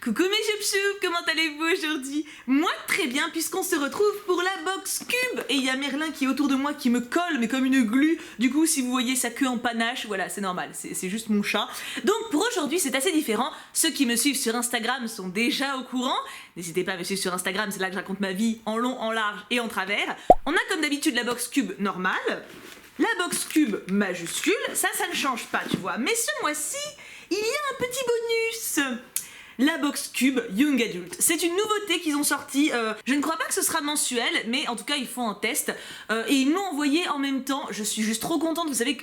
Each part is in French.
Coucou mes choup-choup, comment allez-vous aujourd'hui? Moi très bien puisqu'on se retrouve pour la box cube. Et il y a Merlin qui est autour de moi qui me colle mais comme une glu. Du coup si vous voyez sa queue en panache, voilà c'est normal, c'est juste mon chat. Donc pour aujourd'hui c'est assez différent. Ceux qui me suivent sur Instagram sont déjà au courant. N'hésitez pas à me suivre sur Instagram, c'est là que je raconte ma vie en long, en large et en travers. On a comme d'habitude la box cube normale. La box cube majuscule, ça ne change pas tu vois. Mais ce mois-ci, il y a un petit bonus. La box cube Young Adult. C'est une nouveauté qu'ils ont sorti. Je ne crois pas que ce sera mensuel, mais en tout cas ils font un test. Et ils me l'ont envoyé en même temps. Je suis juste trop contente. Vous savez,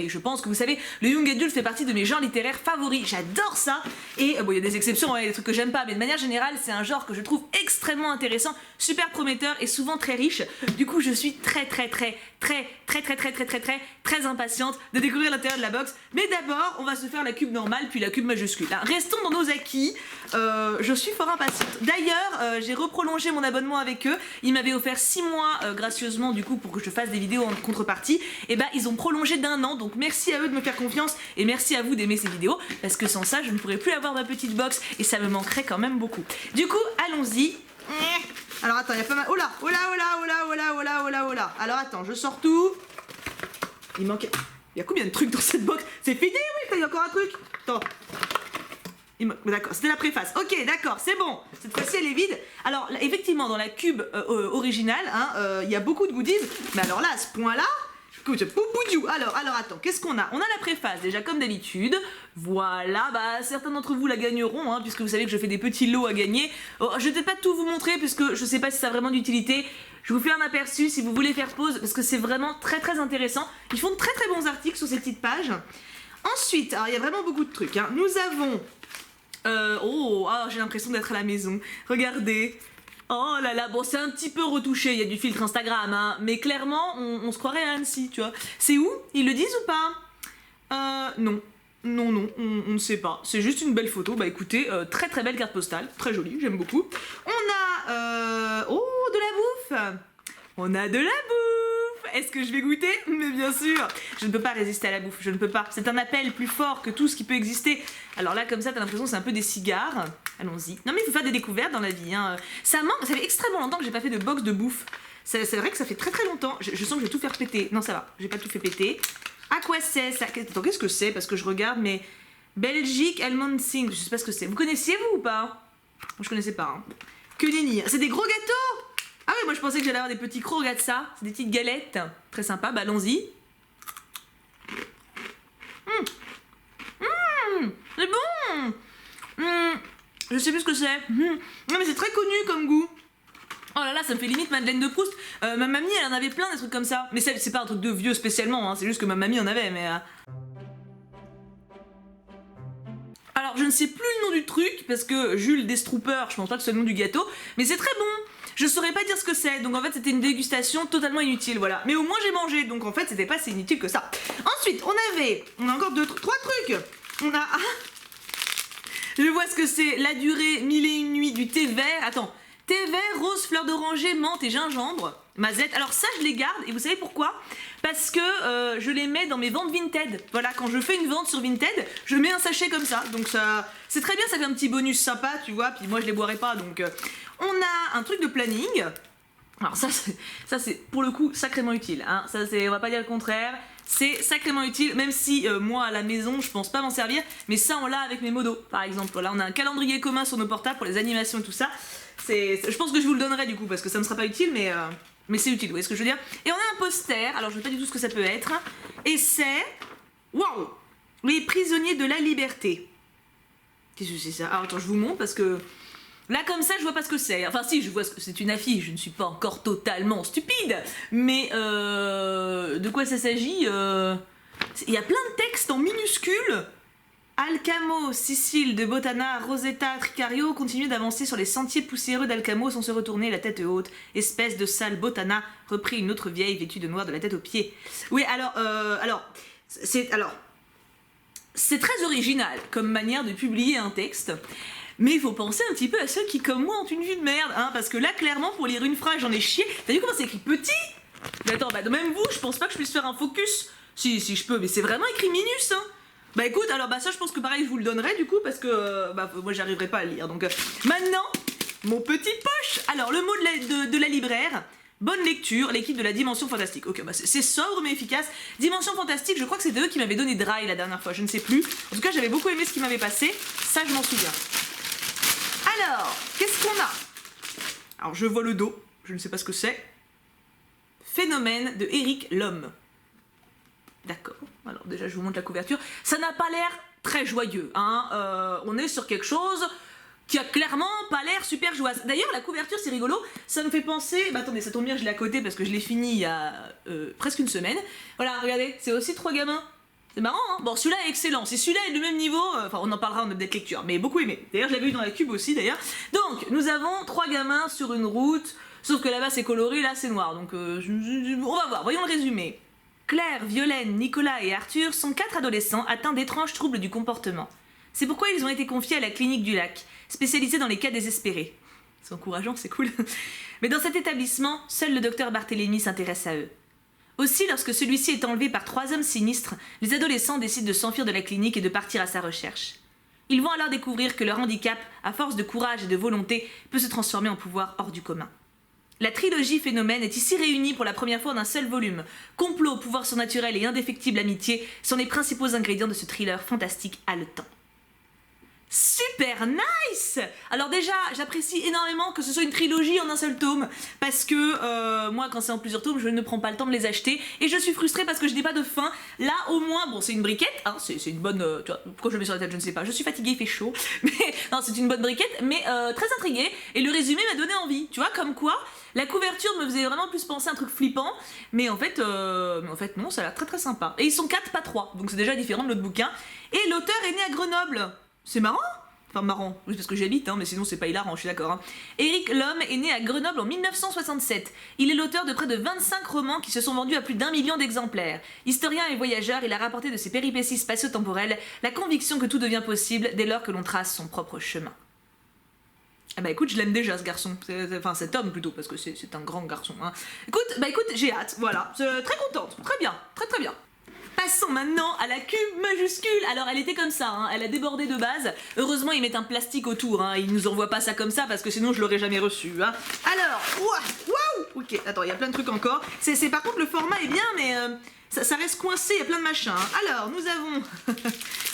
je pense que vous savez, le Young Adult fait partie de mes genres littéraires favoris. J'adore ça. Et bon, il y a des exceptions, il y a des trucs que j'aime pas, mais de manière générale, c'est un genre que je trouve extrêmement intéressant, super prometteur et souvent très riche. Du coup, je suis très impatiente de découvrir l'intérieur de la box. Mais d'abord, on va se faire la cube normale puis la cube majuscule. Hein, restons dans nos acquis. Je suis fort impatiente. D'ailleurs, j'ai reprolongé mon abonnement avec eux. Ils m'avaient offert 6 mois gracieusement du coup pour que je fasse des vidéos en contrepartie. Et bah ils ont prolongé d'1 an. Donc merci à eux de me faire confiance et merci à vous d'aimer ces vidéos parce que sans ça, je ne pourrais plus avoir ma petite box et ça me manquerait quand même beaucoup. Du coup, allons-y. Alors attends, il y a pas mal. Oh là. Alors attends, je sors tout. Il manque. Il y a combien de trucs dans cette box? C'est fini, oui, il y a encore un truc. Attends. D'accord, c'était la préface. Ok, d'accord, c'est bon. Cette fois-ci, elle est vide. Alors, là, effectivement, dans la cube originale, il y a beaucoup de goodies. Mais alors là, à ce point-là, écoute, poupoudou. Alors, attends, qu'est-ce qu'on a? On a la préface, déjà, comme d'habitude. Voilà, bah, certains d'entre vous la gagneront, hein, puisque vous savez que je fais des petits lots à gagner. Oh, je vais peut-être pas tout vous montrer, puisque je sais pas si ça a vraiment d'utilité. Je vous fais un aperçu si vous voulez faire pause, parce que c'est vraiment très intéressant. Ils font de très bons articles sur ces petites pages. Ensuite, alors, il y a vraiment beaucoup de trucs. Hein. Nous avons... j'ai l'impression d'être à la maison. Regardez. Oh là là, bon c'est un petit peu retouché, il y a du filtre Instagram, hein, mais clairement on se croirait à Annecy, tu vois. C'est où? Ils le disent ou pas? Non, on ne sait pas. C'est juste une belle photo, bah écoutez, très belle carte postale, très jolie, j'aime beaucoup. On a, de la bouffe. On a de la bouffe. Est-ce que je vais goûter? Mais bien sûr. Je ne peux pas résister à la bouffe, je ne peux pas. C'est un appel plus fort que tout ce qui peut exister. Alors là, comme ça, t'as l'impression que c'est un peu des cigares. Allons-y. Non mais il faut faire des découvertes dans la vie. Hein. Ça manque, ça fait extrêmement longtemps que j'ai pas fait de box de bouffe. C'est vrai que ça fait très longtemps. Je sens que je vais tout faire péter. Non, ça va, j'ai pas tout fait péter. À quoi c'est ça? Attends, qu'est-ce que c'est? Parce que je regarde, mais... Belgique Almond Sing, je sais pas ce que c'est. Vous connaissiez vous ou pas? Moi je connaissais pas. Hein. Que nenni. C'est des gros gâteaux! Ah oui, moi je pensais que j'allais avoir des petits crocs, regarde ça. C'est des petites galettes. Très sympa, bah allons-y. C'est bon. Je sais plus ce que c'est. Non mais c'est très connu comme goût. Oh là là, ça me fait limite Madeleine de Proust. Ma mamie, elle en avait plein des trucs comme ça. Mais c'est pas un truc de vieux spécialement, hein. C'est juste que ma mamie en avait, mais... Alors, je ne sais plus le nom du truc, parce que Jules Destrooper, je pense pas que ce soit le nom du gâteau, mais c'est très bon. Je saurais pas dire ce que c'est, donc en fait c'était une dégustation totalement inutile, voilà. Mais au moins j'ai mangé, donc en fait c'était pas si inutile que ça. Ensuite, on a encore 3 trucs. On a... je vois ce que c'est, la durée 1001 nuits du thé vert. Attends, thé vert, rose, fleur d'oranger, menthe et gingembre. Mazette. Alors ça je les garde, et vous savez pourquoi? Parce que je les mets dans mes ventes Vinted. Voilà, quand je fais une vente sur Vinted, je mets un sachet comme ça. Donc ça, c'est très bien, ça fait un petit bonus sympa, tu vois. Puis moi je les boirai pas, donc... On a un truc de planning. Alors ça c'est pour le coup sacrément utile. Hein. Ça c'est, on va pas dire le contraire. C'est sacrément utile, même si moi à la maison je pense pas m'en servir. Mais ça on l'a avec mes modos par exemple. Voilà, on a un calendrier commun sur nos portables pour les animations et tout ça. Je pense que je vous le donnerai du coup parce que ça me sera pas utile, mais c'est utile, vous voyez ce que je veux dire. Et on a un poster, alors je sais pas du tout ce que ça peut être. Et c'est... Waouh! Les prisonniers de la liberté. Qu'est-ce que c'est ça? Alors attends, je vous montre parce que... Là comme ça je vois pas ce que c'est, enfin si je vois ce que c'est, une affiche, je ne suis pas encore totalement stupide, mais de quoi ça s'agit? Il y a plein de textes en minuscules. Alcamo, Sicile, de Botana, Rosetta, Tricario continuent d'avancer sur les sentiers poussiéreux d'Alcamo sans se retourner la tête haute. Espèce de sale Botana, reprit une autre vieille vêtue de noir de la tête aux pieds. Oui alors c'est très original comme manière de publier un texte. Mais il faut penser un petit peu à ceux qui, comme moi, ont une vue de merde, hein, parce que là, clairement, pour lire une phrase, j'en ai chié. T'as vu comment c'est écrit petit? Mais attends, bah même vous, je pense pas que je puisse faire un focus. Si je peux, mais c'est vraiment écrit minus, hein. Bah écoute, alors bah ça je pense que pareil je vous le donnerai du coup parce que bah moi j'arriverai pas à le lire. Donc maintenant, mon petit poche. Alors le mot de la libraire. Bonne lecture, l'équipe de la Dimension Fantastique. Ok, bah c'est sobre mais efficace. Dimension Fantastique, je crois que c'était eux qui m'avaient donné Dry la dernière fois, je ne sais plus. En tout cas, j'avais beaucoup aimé ce qui m'avait passé. Ça, je m'en souviens. Alors, qu'est-ce qu'on a? Alors, je vois le dos, je ne sais pas ce que c'est. Phénomène de Éric Lhomme. D'accord. Alors déjà, je vous montre la couverture. Ça n'a pas l'air très joyeux, hein. On est sur quelque chose qui a clairement pas l'air super joyeuse. D'ailleurs, la couverture, c'est rigolo, ça me fait penser... Bah attendez, ça tombe bien, je l'ai à côté parce que je l'ai fini il y a presque une semaine. Voilà, regardez, c'est aussi 3 gamins. C'est marrant, hein. Bon, celui-là est excellent. Si celui-là est du même niveau, enfin, on en parlera en update lecture, mais beaucoup aimé. D'ailleurs, je l'avais eu dans la cube aussi, d'ailleurs. Donc, nous avons 3 gamins sur une route, sauf que là-bas, c'est coloré, là, c'est noir. Donc, on va voir, voyons le résumé. Claire, Violaine, Nicolas et Arthur sont 4 adolescents atteints d'étranges troubles du comportement. C'est pourquoi ils ont été confiés à la clinique du lac, spécialisée dans les cas désespérés. C'est encourageant, c'est cool. Mais dans cet établissement, seul le docteur Barthélemy s'intéresse à eux. Aussi, lorsque celui-ci est enlevé par 3 hommes sinistres, les adolescents décident de s'enfuir de la clinique et de partir à sa recherche. Ils vont alors découvrir que leur handicap, à force de courage et de volonté, peut se transformer en pouvoir hors du commun. La trilogie Phénomène est ici réunie pour la première fois d'un seul volume. Complot, pouvoir surnaturel et indéfectible amitié sont les principaux ingrédients de ce thriller fantastique haletant. Super nice! Alors déjà, j'apprécie énormément que ce soit une trilogie en un seul tome, parce que moi, quand c'est en plusieurs tomes, je ne prends pas le temps de les acheter, et je suis frustrée parce que je n'ai pas de fin. Là, au moins, bon, c'est une briquette, hein, c'est une bonne... tu vois, pourquoi je le mets sur la tête, je ne sais pas, je suis fatiguée, il fait chaud, mais non, c'est une bonne briquette, mais très intriguée, et le résumé m'a donné envie, tu vois, comme quoi, la couverture me faisait vraiment plus penser à un truc flippant, mais en fait non, ça a l'air très très sympa. Et ils sont 4, pas 3, donc c'est déjà différent de l'autre bouquin, et l'auteur est né à Grenoble. C'est marrant. Enfin marrant, oui parce que j'habite, hein, mais sinon c'est pas hilarant, je suis d'accord. Hein. Éric Lhomme est né à Grenoble en 1967. Il est l'auteur de près de 25 romans qui se sont vendus à plus d'1 million d'exemplaires. Historien et voyageur, il a rapporté de ses péripéties spatio-temporelles la conviction que tout devient possible dès lors que l'on trace son propre chemin. Ah bah écoute, je l'aime déjà ce garçon, enfin cet homme plutôt, parce que c'est un grand garçon. Hein. Écoute, j'ai hâte, voilà, très contente, très bien, très très bien. Passons maintenant à la cube majuscule. Alors elle était comme ça, hein. Elle a débordé de base. Heureusement ils mettent un plastique autour, hein. Ils nous envoient pas ça comme ça parce que sinon je l'aurais jamais reçu. Hein. Alors, waouh. Ok, attends, il y a plein de trucs encore. Par contre le format est bien, mais ça reste coincé, il y a plein de machins. Hein. Alors nous avons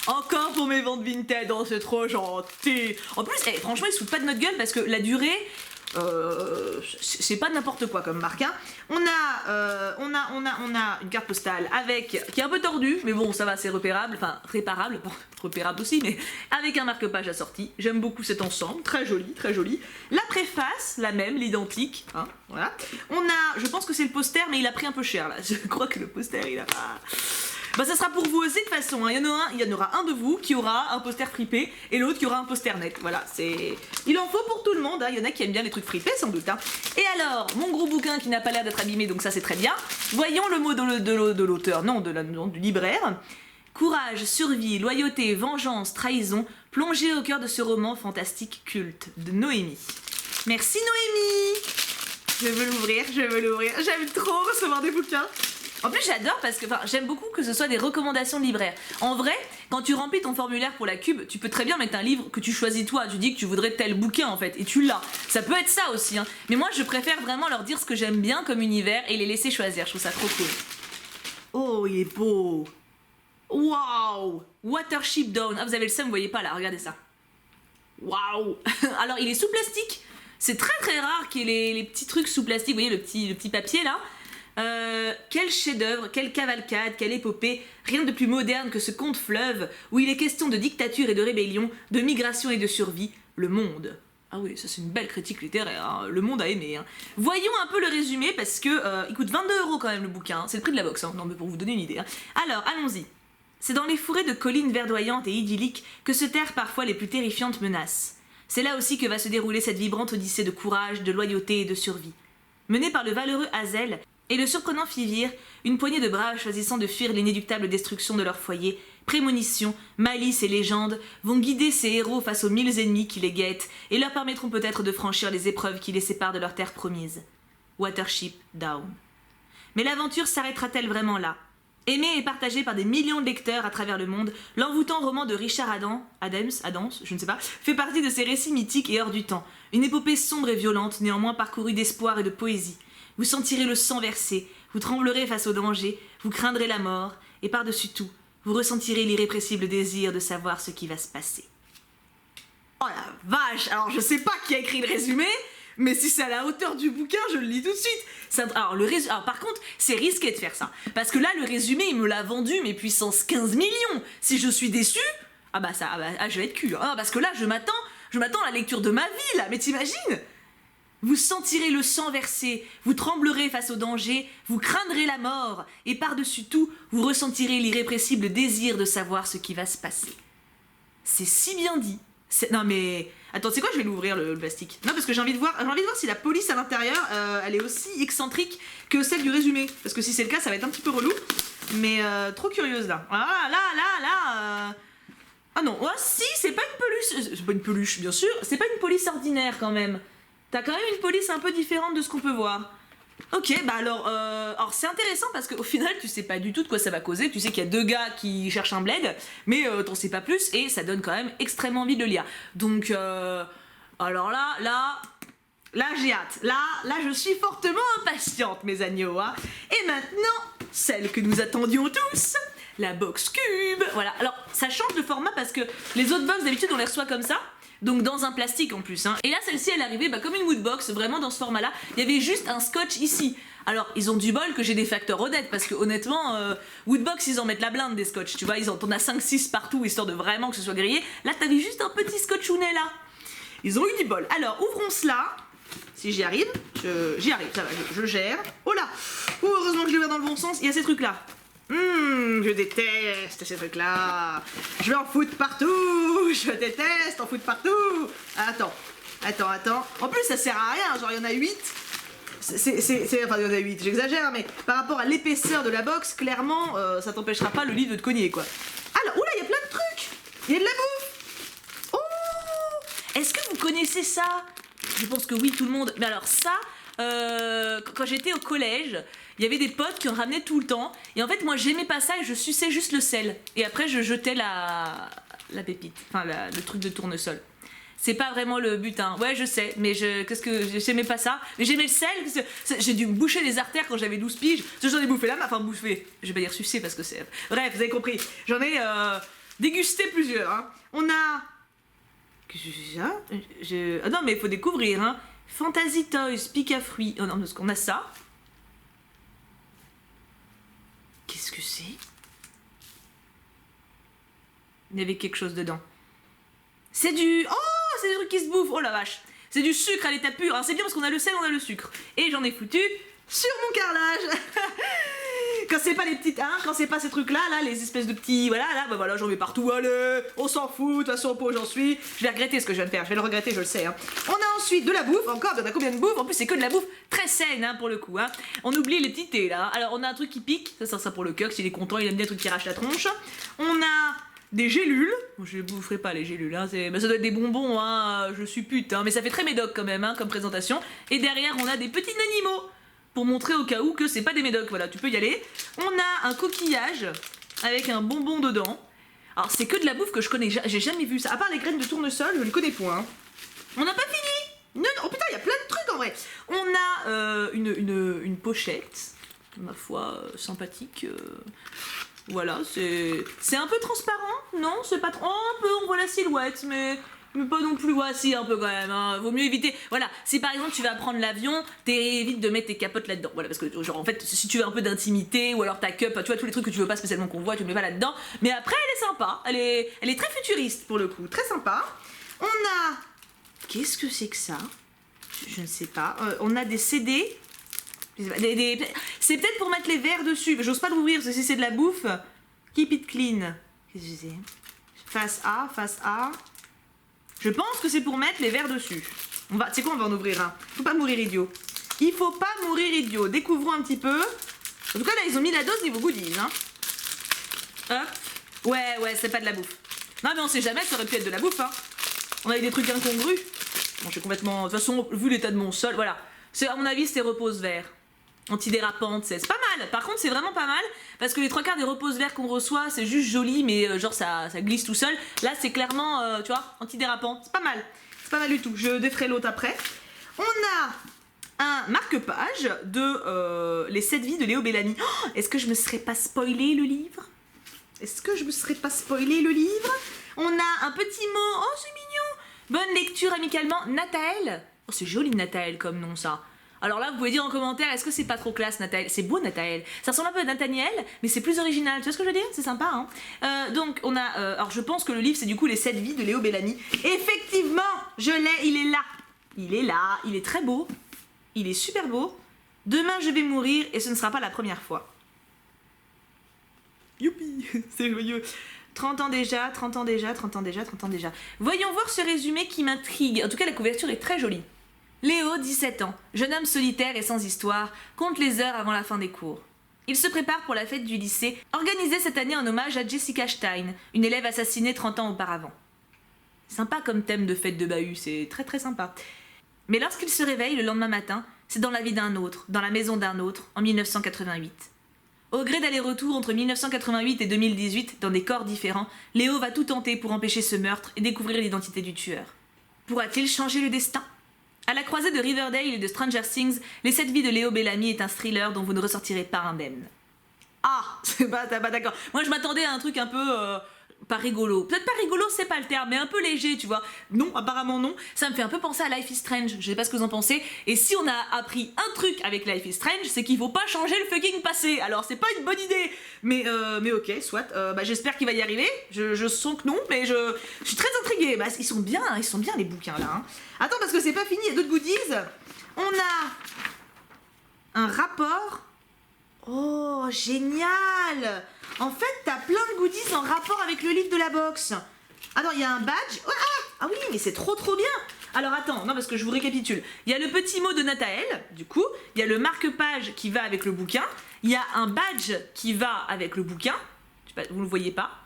encore pour mes ventes Vinted. Oh c'est trop gentil. En plus, franchement ils se foutent pas de notre gueule parce que la durée. C'est pas n'importe quoi comme marque. Hein. On a une carte postale qui est un peu tordue, mais bon, ça va, c'est repérable, enfin réparable, bon, repérable aussi, mais avec un marque-page assorti. J'aime beaucoup cet ensemble, très joli, très joli. La préface, la même, l'identique, hein, voilà. Je pense que c'est le poster, mais il a pris un peu cher là. Je crois que le poster, il a pas. Bah ça sera pour vous aussi de toute façon, hein. Il y en aura un de vous qui aura un poster fripé et l'autre qui aura un poster net, voilà, il en faut pour tout le monde, hein. Il y en a qui aiment bien les trucs fripés sans doute, hein. Et alors, mon gros bouquin qui n'a pas l'air d'être abîmé, donc ça c'est très bien. Voyons le mot de l'auteur, non, du libraire. Courage, survie, loyauté, vengeance, trahison, plongez au cœur de ce roman fantastique culte de Noémie. Merci Noémie. Je veux l'ouvrir, j'aime trop recevoir des bouquins. En plus j'adore parce que j'aime beaucoup que ce soit des recommandations de libraires. En vrai, quand tu remplis ton formulaire pour la cube, tu peux très bien mettre un livre que tu choisis toi. Tu dis que tu voudrais tel bouquin en fait, et tu l'as. Ça peut être ça aussi, hein. Mais moi je préfère vraiment leur dire ce que j'aime bien comme univers et les laisser choisir. Je trouve ça trop cool. Oh, il est beau. Waouh. Watership Down. Ah vous avez le seum, vous voyez pas là, regardez ça. Waouh. Alors il est sous plastique. C'est très très rare qu'il y ait les petits trucs sous plastique. Vous voyez le petit papier là. Quel chef-d'œuvre, quelle cavalcade, quelle épopée, rien de plus moderne que ce conte fleuve où il est question de dictature et de rébellion, de migration et de survie, le monde. Ah oui, ça c'est une belle critique littéraire, hein. Le monde a aimé. Hein. Voyons un peu le résumé parce que il coûte 22 € quand même le bouquin, c'est le prix de la box, hein. Non mais pour vous donner une idée. Hein. Alors, allons-y. C'est dans les fourrés de collines verdoyantes et idylliques que se terrent parfois les plus terrifiantes menaces. C'est là aussi que va se dérouler cette vibrante odyssée de courage, de loyauté et de survie. Menée par le valeureux Hazel et le surprenant Fivir, une poignée de braves choisissant de fuir l'inéluctable destruction de leur foyer, prémonition, malice et légende vont guider ces héros face aux 1000 ennemis qui les guettent et leur permettront peut-être de franchir les épreuves qui les séparent de leur terre promise. Watership Down. Mais l'aventure s'arrêtera-t-elle vraiment là? Aimé et partagé par des millions de lecteurs à travers le monde, l'envoûtant roman de Richard Adams, je ne sais pas, fait partie de ces récits mythiques et hors du temps. Une épopée sombre et violente, néanmoins parcourue d'espoir et de poésie. Vous sentirez le sang verser, vous tremblerez face au danger, vous craindrez la mort, et par-dessus tout, vous ressentirez l'irrépressible désir de savoir ce qui va se passer. Oh la vache! Alors je sais pas qui a écrit le résumé, mais si c'est à la hauteur du bouquin, je le lis tout de suite. Alors par contre, c'est risqué de faire ça. Parce que là, le résumé, il me l'a vendu, mais puissance 15 millions. Si je suis déçue, je vais être cul. Hein, parce que là, je m'attends à la lecture de ma vie, là. Mais t'imagines? Vous sentirez le sang verser, vous tremblerez face au danger, vous craindrez la mort, et par-dessus tout, vous ressentirez l'irrépressible désir de savoir ce qui va se passer. C'est si bien dit. Non mais... Attends, c'est quoi, je vais l'ouvrir le plastique. Non, parce que j'ai envie de voir si la police à l'intérieur, elle est aussi excentrique que celle du résumé. Parce que si c'est le cas, ça va être un petit peu relou. Mais trop curieuse là. Ah là. Ah non, oh si, c'est pas une peluche. C'est pas une peluche, bien sûr. C'est pas une police ordinaire quand même. T'as quand même une police un peu différente de ce qu'on peut voir. Ok, alors c'est intéressant parce qu'au final tu sais pas du tout de quoi ça va causer, tu sais qu'il y a deux gars qui cherchent un bled, mais t'en sais pas plus et ça donne quand même extrêmement envie de le lire. Donc alors là j'ai hâte, là je suis fortement impatiente mes agneaux, hein. Et maintenant, celle que nous attendions tous, la box cube. Voilà, alors ça change de format parce que les autres box d'habitude on les reçoit comme ça. Donc dans un plastique en plus, hein. Et là celle-ci elle est arrivée comme une woodbox, vraiment dans ce format là. Il y avait juste un scotch ici. Alors ils ont du bol que j'ai des facteurs honnêtes parce que honnêtement woodbox ils en mettent la blinde des scotch, tu vois, t'en as 5-6 partout histoire de vraiment que ce soit grillé. Là t'avais juste un petit scotchounet là. Ils ont eu du bol. Alors ouvrons cela. Si j'y arrive, j'y arrive, ça va, je gère. Oh là, oh, heureusement que je l'ai ouvert dans le bon sens. Il y a ces trucs là. Je déteste ces trucs-là. Je vais en foutre partout. Je déteste en foutre partout. Attends. En plus, ça sert à rien. Genre, il y en a 8. Enfin, il y en a 8, j'exagère, mais par rapport à l'épaisseur de la box, clairement, ça t'empêchera pas le livre de te cogner, quoi. Alors, oula, il y a plein de trucs. Il y a de la bouffe. Oh, est-ce que vous connaissez ça? Je pense que oui, tout le monde. Mais alors, ça, quand j'étais au collège, il y avait des potes qui en ramenaient tout le temps. Et en fait, moi, j'aimais pas ça et je suçais juste le sel. Et après, je jetais la pépite. Enfin, le truc de tournesol. C'est pas vraiment le but, hein. Ouais, je sais, mais j'aimais pas ça. Mais j'aimais le sel. J'ai dû me boucher les artères quand j'avais 12 piges. J'en ai bouffé là, enfin, bouffé. Je vais pas dire sucer parce que c'est. Bref, vous avez compris. J'en ai dégusté plusieurs, hein. On a. Qu'est-ce que c'est ça? Ah non, mais il faut découvrir, hein. Fantasy Toys, pique à fruits. Oh non, parce qu'on a ça. Qu'est-ce que c'est? Il y avait quelque chose dedans. C'est du... Oh, c'est des trucs qui se bouffent. Oh la vache. C'est du sucre à l'état pur. Alors c'est bien parce qu'on a le sel, on a le sucre. Et j'en ai foutu sur mon carrelage. Quand c'est pas les petites... Hein, quand c'est pas ces trucs-là, là, les espèces de petits... Voilà, là, bah voilà, j'en mets partout. Allez, on s'en fout. De toute façon, au pot où j'en suis. Je vais regretter ce que je viens de faire. Je vais le regretter, je le sais. Hein. On a ensuite de la bouffe. Encore, on a combien de bouffe? En plus, c'est que de la bouffe très saine, hein, pour le coup. Hein. On oublie les petits thés, là. Alors, on a un truc qui pique. Ça sert ça pour le coq. S'il est content, il aime bien des trucs qui arrachent la tronche. On a... des gélules, bon, je les boufferai pas les gélules, hein. Ça doit être des bonbons, hein. Je suis pute, hein. Mais ça fait très médoc quand même, hein, comme présentation. Et derrière on a des petits animaux, pour montrer au cas où que c'est pas des médocs, voilà, tu peux y aller. On a un coquillage, avec un bonbon dedans. Alors c'est que de la bouffe que je connais, j'ai jamais vu ça, à part les graines de tournesol, je ne connais point. Hein. On n'a pas fini. Non, oh putain, il y a plein de trucs en vrai. On a une pochette, ma foi, sympathique. Voilà, c'est un peu transparent, non? C'est pas trop... Oh, un peu, on voit la silhouette, mais pas non plus... Ouais, si, un peu quand même, hein. Vaut mieux éviter... Voilà, si par exemple tu vas prendre l'avion, t'évites de mettre tes capotes là-dedans. Voilà, parce que, genre, en fait, si tu veux un peu d'intimité, ou alors ta cup, tu vois, tous les trucs que tu veux pas spécialement qu'on voit, tu le mets pas là-dedans. Mais après, elle est sympa, elle est très futuriste, pour le coup, très sympa. On a... Qu'est-ce que c'est que ça? Je ne sais pas. On a des CD... C'est peut-être pour mettre les verres dessus, mais j'ose pas l'ouvrir parce que si c'est de la bouffe. Keep it clean. Qu'est-ce que c'est? Face A. Je pense que c'est pour mettre les verres dessus. Tu sais quoi, on va en ouvrir un. Faut pas mourir idiot. Il faut pas mourir idiot. Découvrons un petit peu. En tout cas, là, ils ont mis la dose niveau goodies. Hein. Hop. Ouais, c'est pas de la bouffe. Non, mais on sait jamais, ça aurait pu être de la bouffe. Hein. On a eu des trucs incongrus. Bon, je suis complètement... De toute façon, vu l'état de mon sol, voilà. À mon avis, c'est repose vert. Antidérapante, c'est pas mal. Par contre, c'est vraiment pas mal parce que les 3/4 des reposes verts qu'on reçoit, c'est juste joli, mais genre ça glisse tout seul. Là, c'est clairement, tu vois, antidérapant. C'est pas mal. C'est pas mal du tout. Je déferai l'autre après. On a un marque-page de les 7 vies de Léo Bellamy. Oh, est-ce que je me serais pas spoilé le livre? Est-ce que je me serais pas spoilé le livre? On a un petit mot. Oh, c'est mignon. Bonne lecture amicalement. Nathaël. Oh, c'est joli Nathaël comme nom ça. Alors là, vous pouvez dire en commentaire, est-ce que c'est pas trop classe, Nathaël? C'est beau, Nathaël. Ça ressemble un peu à Nathaniel, mais c'est plus original. Tu vois ce que je veux dire? C'est sympa, hein. Donc, on a... alors, je pense que le livre, c'est du coup les 7 vies de Léo Bellamy. Effectivement, je l'ai, il est là. Il est là, il est très beau. Il est super beau. Demain, je vais mourir et ce ne sera pas la première fois. Youpi, c'est joyeux. 30 ans déjà, 30 ans déjà, 30 ans déjà, 30 ans déjà. Voyons voir ce résumé qui m'intrigue. En tout cas, la couverture est très jolie. Léo, 17 ans, jeune homme solitaire et sans histoire, compte les heures avant la fin des cours. Il se prépare pour la fête du lycée, organisée cette année en hommage à Jessica Stein, une élève assassinée 30 ans auparavant. Sympa comme thème de fête de bahut, c'est très très sympa. Mais lorsqu'il se réveille le lendemain matin, c'est dans la vie d'un autre, dans la maison d'un autre, en 1988. Au gré d'allers-retours entre 1988 et 2018, dans des corps différents, Léo va tout tenter pour empêcher ce meurtre et découvrir l'identité du tueur. Pourra-t-il changer le destin ? À la croisée de Riverdale et de Stranger Things, Les 7 vies de Léo Bellamy est un thriller dont vous ne ressortirez pas indemne. Ah, c'est pas d'accord. Moi je m'attendais à un truc un peu pas rigolo. Peut-être pas rigolo, c'est pas le terme, mais un peu léger, tu vois. Non, apparemment non. Ça me fait un peu penser à Life is Strange. Je sais pas ce que vous en pensez. Et si on a appris un truc avec Life is Strange, c'est qu'il faut pas changer le fucking passé. Alors c'est pas une bonne idée. Mais ok, soit. J'espère qu'il va y arriver. Je sens que non, mais je suis très intriguée. Bah, ils sont bien les bouquins là. Hein. Attends, parce que c'est pas fini, il y a d'autres goodies. On a un rapport. Oh, génial! En fait, t'as plein de goodies en rapport avec le livre de la box. Attends, il y a un badge. Oh, ah oui, mais c'est trop bien. Alors attends, non, parce que je vous récapitule. Il y a le petit mot de Nathaël, du coup. Il y a le marque-page qui va avec le bouquin. Il y a un badge qui va avec le bouquin. Vous ne le voyez pas,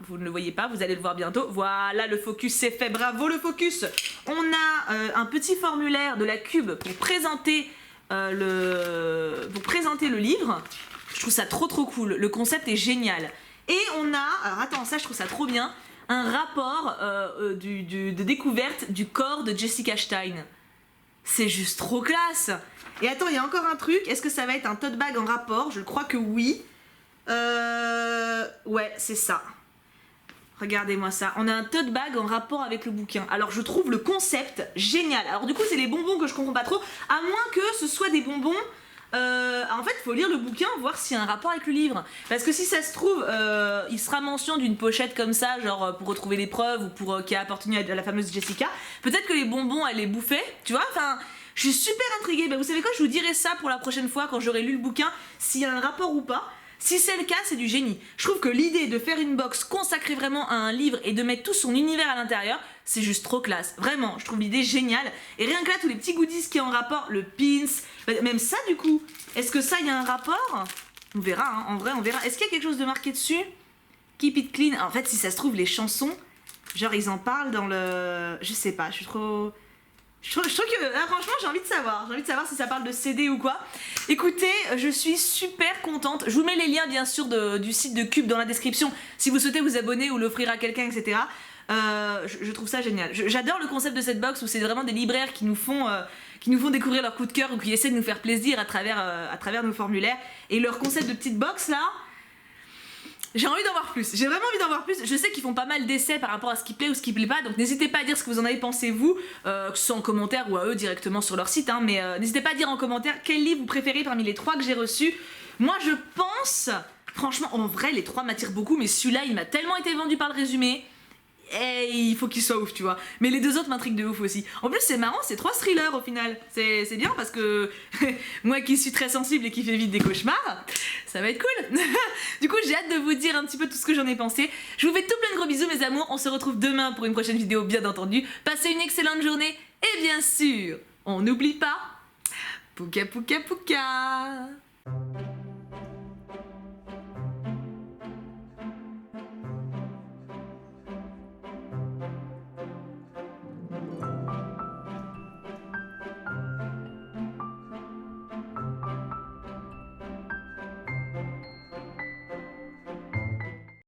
vous allez le voir bientôt. Voilà, le focus c'est fait, bravo le focus. On a un petit formulaire de la Cube pour présenter le livre. Je trouve ça trop cool, le concept est génial. Et on a, alors attends, ça je trouve ça trop bien, un rapport de découverte du corps de Jessica Stein. C'est juste trop classe. Et attends, il y a encore un truc, est-ce que ça va être un tote bag en rapport? Je crois que oui. Ouais, c'est ça. Regardez-moi ça. On a un tote bag en rapport avec le bouquin. Alors je trouve le concept génial. Alors du coup c'est les bonbons que je comprends pas trop. À moins que ce soit des bonbons... en fait, il faut lire le bouquin, voir s'il y a un rapport avec le livre. Parce que si ça se trouve, il sera mention d'une pochette comme ça, genre pour retrouver les preuves ou pour qui a appartenu à la fameuse Jessica. Peut-être que les bonbons, elle les bouffait, tu vois. Enfin, je suis super intriguée. Bah, vous savez quoi, je vous dirai ça pour la prochaine fois quand j'aurai lu le bouquin, s'il y a un rapport ou pas. Si c'est le cas, c'est du génie. Je trouve que l'idée de faire une box consacrée vraiment à un livre et de mettre tout son univers à l'intérieur, c'est juste trop classe. Vraiment, je trouve l'idée géniale. Et rien que là, tous les petits goodies qui ont en rapport, le pins, même ça du coup, est-ce que ça, il y a un rapport? On verra, hein. En vrai, on verra. Est-ce qu'il y a quelque chose de marqué dessus? Keep it clean. En fait, si ça se trouve, les chansons, genre ils en parlent dans le... Je sais pas, je suis trop... Je trouve que, là, franchement, j'ai envie de savoir. J'ai envie de savoir si ça parle de CD ou quoi. Écoutez, je suis super contente. Je vous mets les liens, bien sûr, du site de Cube dans la description, si vous souhaitez vous abonner ou l'offrir à quelqu'un, etc. Je trouve ça génial. J'adore le concept de cette box où c'est vraiment des libraires qui nous font découvrir leur coup de cœur ou qui essaient de nous faire plaisir à travers nos formulaires. Et leur concept de petite box, là... J'ai envie d'en voir plus, j'ai vraiment envie d'en voir plus. Je sais qu'ils font pas mal d'essais par rapport à ce qui plaît ou ce qui plaît pas, donc n'hésitez pas à dire ce que vous en avez pensé vous, que ce soit en commentaire ou à eux directement sur leur site, hein, mais n'hésitez pas à dire en commentaire quel livre vous préférez parmi les 3 que j'ai reçus. Moi je pense, franchement en vrai les 3 m'attirent beaucoup, mais celui-là il m'a tellement été vendu par le résumé, et il faut qu'il soit ouf, tu vois. Mais les 2 autres m'intriguent de ouf aussi. En plus c'est marrant, c'est 3 thrillers au final. C'est bien parce que moi qui suis très sensible et qui fais vite des cauchemars, ça va être cool. Du coup j'ai hâte de vous dire un petit peu tout ce que j'en ai pensé. Je vous fais tout plein de gros bisous mes amours. On se retrouve demain pour une prochaine vidéo bien entendu. Passez une excellente journée et bien sûr, on n'oublie pas, pouka pouka pouka.